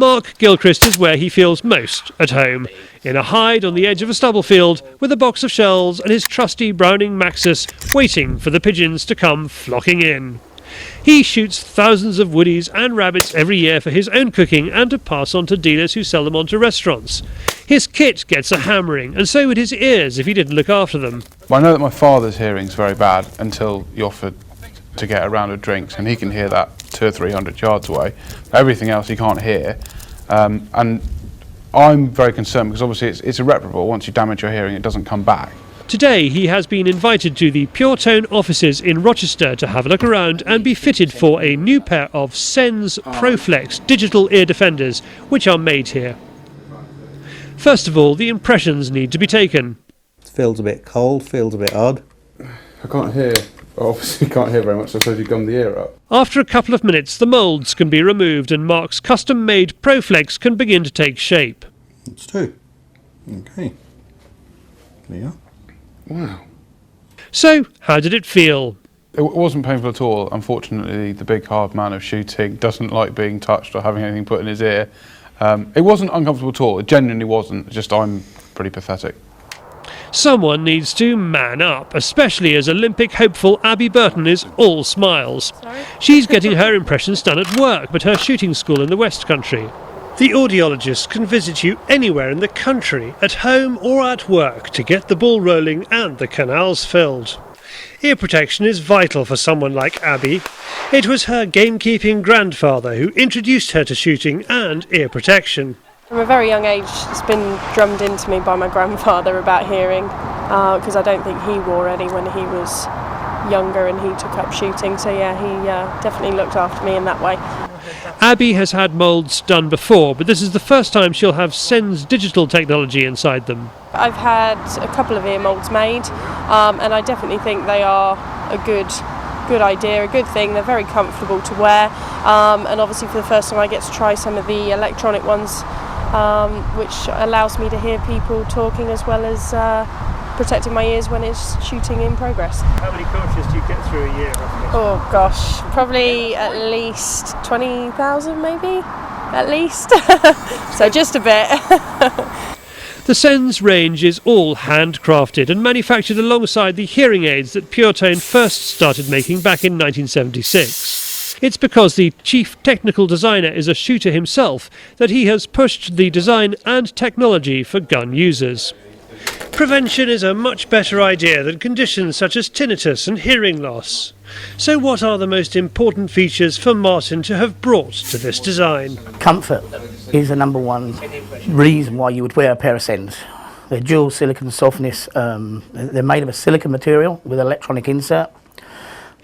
Mark Gilchrist is where he feels most at home, in a hide on the edge of a stubble field with a box of shells and his trusty Browning Maxus waiting for the pigeons to come flocking in. He shoots thousands of woodies and rabbits every year for his own cooking and to pass on to dealers who sell them on to restaurants. His kit gets a hammering, and so would his ears if he didn't look after them. Well, I know that my father's hearing's very bad until you offered to get a round of drinks, and he can hear that 200 or 300 yards away. Everything else he can't hear, and I'm very concerned because obviously it's irreparable. Once you damage your hearing, it doesn't come back. Today he has been invited to the Pure Tone offices in Rochester to have a look around and be fitted for a new pair of Sens ProFlex Digital ear defenders, which are made here. First of all, the impressions need to be taken. It feels a bit cold, feels a bit odd. I can't hear. Obviously can't hear very much, so I suppose you gum the ear up. After a couple of minutes, the moulds can be removed and Mark's custom-made ProFlex can begin to take shape. It's two. Okay. There you are. Wow. So, how did it feel? It wasn't painful at all. Unfortunately, the big hard man of shooting doesn't like being touched or having anything put in his ear. It wasn't uncomfortable at all. It genuinely wasn't. Just I'm pretty pathetic. Someone needs to man up, especially as Olympic hopeful Abby Burton is all smiles. She's getting her impressions done at work, but her shooting school in the West Country. The audiologist can visit you anywhere in the country, at home or at work, to get the ball rolling and the canals filled. Ear protection is vital for someone like Abby. It was her gamekeeping grandfather who introduced her to shooting and ear protection. From a very young age, it's been drummed into me by my grandfather about hearing, because I don't think he wore any when he was younger and he took up shooting. So yeah, he definitely looked after me in that way. Abby has had moulds done before, but this is the first time she'll have Sens digital technology inside them. I've had a couple of ear moulds made, and I definitely think they are a good idea, a good thing. They're very comfortable to wear, and obviously for the first time I get to try some of the electronic ones, which allows me to hear people talking as well as protecting my ears when it's shooting in progress. How many coaches do you get through a year roughly? Oh gosh, probably at least 20,000 maybe, at least. So just a bit. The Sens range is all handcrafted and manufactured alongside the hearing aids that Pure Tone first started making back in 1976. It's because the chief technical designer is a shooter himself that he has pushed the design and technology for gun users. Prevention is a much better idea than conditions such as tinnitus and hearing loss. So what are the most important features for Martin to have brought to this design? Comfort is the number one reason why you would wear a pair of Sens. They're dual silicon softness. They're made of a silicon material with electronic insert.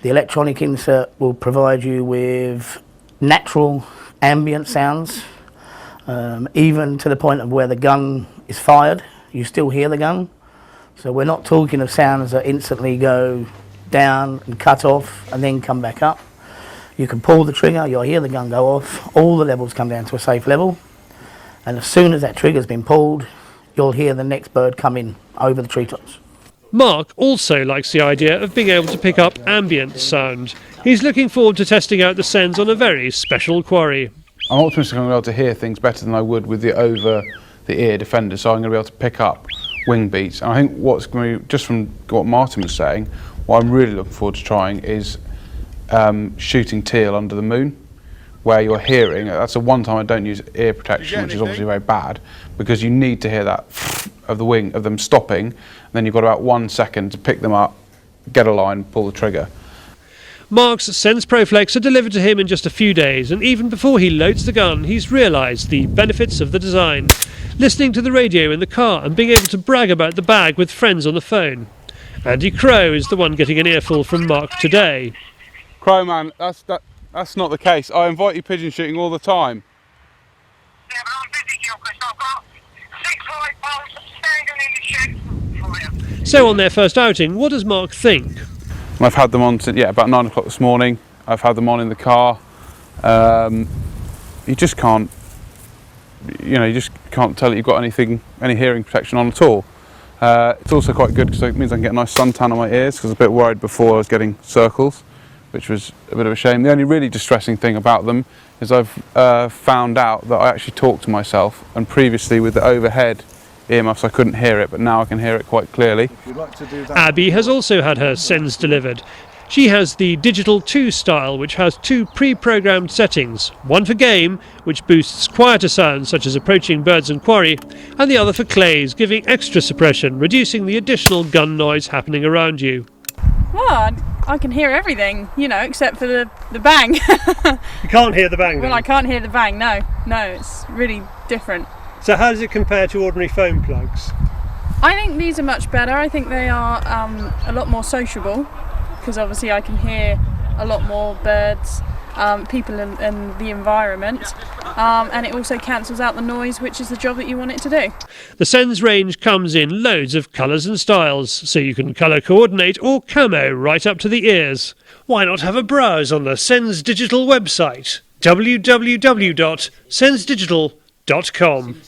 The electronic insert will provide you with natural ambient sounds, even to the point of where the gun is fired. You still hear the gun. So we're not talking of sounds that instantly go down and cut off and then come back up. You can pull the trigger, you'll hear the gun go off, all the levels come down to a safe level, and as soon as that trigger's been pulled, you'll hear the next bird come in over the treetops. Mark also likes the idea of being able to pick up ambient sound. He's looking forward to testing out the Sens on a very special quarry. I'm optimistic I'm going to be able to hear things better than I would with the over-the-ear defender, so I'm going to be able to pick up wing beats. And I think what's going to be, just from what Martin was saying, what I'm really looking forward to trying is shooting teal under the moon, where you're hearing, that's the one time I don't use ear protection, which is obviously very bad, because you need to hear that of the wing, of them stopping, and then you've got about 1 second to pick them up, get a line, pull the trigger. Mark's Sens ProFlex are delivered to him in just a few days, and even before he loads the gun, he's realised the benefits of the design. Listening to the radio in the car and being able to brag about the bag with friends on the phone. Andy Crow is the one getting an earful from Mark today. Crow man, that's not the case. I invite you pigeon shooting all the time. Yeah, but I'm busy, Gilchrist. I've got 6 light bulbs standing in the shed for you. So on their first outing, what does Mark think? I've had them on since, about 9 o'clock this morning. I've had them on in the car. You just can't, you just can't tell that you've got any hearing protection on at all. It's also quite good because it means I can get a nice suntan on my ears, because I was a bit worried before I was getting circles. which was a bit of a shame. The only really distressing thing about them is I've found out that I actually talk to myself, and previously with the overhead earmuffs I couldn't hear it, but now I can hear it quite clearly. If you'd like to do that. Abby has also had her Sens delivered. She has the Digital 2 style, which has 2 pre-programmed settings, one for game, which boosts quieter sounds such as approaching birds and quarry, and the other for clays, giving extra suppression, reducing the additional gun noise happening around you. Well, I can hear everything, you know, except for the bang. You can't hear the bang. Well, I can't hear the bang, no, it's really different. So how does it compare to ordinary phone plugs? I think these are much better. I think they are a lot more sociable, because obviously I can hear a lot more birds, people and the environment, and it also cancels out the noise, which is the job that you want it to do. The Sens range comes in loads of colours and styles, so you can colour coordinate or camo right up to the ears. Why not have a browse on the Sens Digital website, www.sensdigital.com.